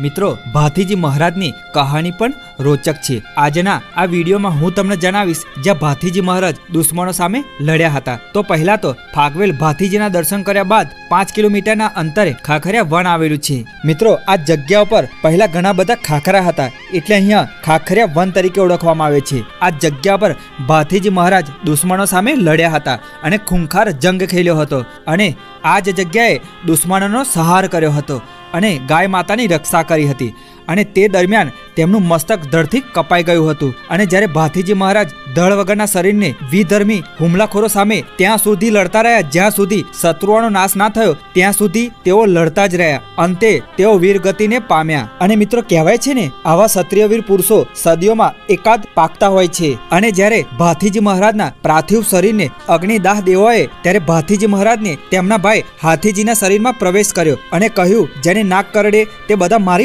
મિત્રો, ભાથીજી મહારાજની કહાની પણ રોચક છે. આજના આ વિડીયોમાં હું તમને જણાવીશ જ્યાં ભાથીજી મહારાજ દુશ્મનો સામે લડ્યા હતા. તો પહેલા તો ફાગવેલ ભાથીજીના દર્શન કર્યા બાદ 5 કિલોમીટરના અંતરે ખાખરિયા વન આવેલું છે. મિત્રો, આ જગ્યા ઉપર પહેલા ઘણા બધા ખાખરા હતા, એટલે અહીંયા ખાખરિયા વન તરીકે ઓળખવામાં આવે છે. આ જગ્યા પર ભાથીજી મહારાજ દુશ્મનો સામે લડ્યા હતા અને ખૂંખાર જંગ ખેલ્યો હતો અને આ જ જગ્યાએ દુશ્મનોનો સંહાર કર્યો હતો અને ગાય માતાની રક્ષા કરી હતી. અને તે દરમિયાન તેમનું મસ્તક ધડથી કપાઈ ગયું હતું. અને જ્યારે ભાથીજી મહારાજ ધડ વગરના શરીરને વિધર્મી હુમલાખોરો સામે ત્યાં સુધી લડતા રહ્યા જ્યાં સુધી શત્રુઓનો નાશ ના થયો, ત્યાં સુધી તેઓ લડતા જ રહ્યા. અંતે તેઓ વીરગતિને પામ્યા. અને મિત્રો, કહેવાય છે ને, આવા ક્ષત્રિય વીર પુરુષો સદીઓમાં એકાદ પાકતા હોય છે. અને જ્યારે ભાથીજી મહારાજના પાર્થિવ શરીરને અગ્નિદાહ દેવાએ ત્યારે ભાથીજી મહારાજને તેમના ભાઈ હાથીજીના શરીરમાં પ્રવેશ કર્યો અને કહ્યું, જેને નાક કરડે તે બધા મારી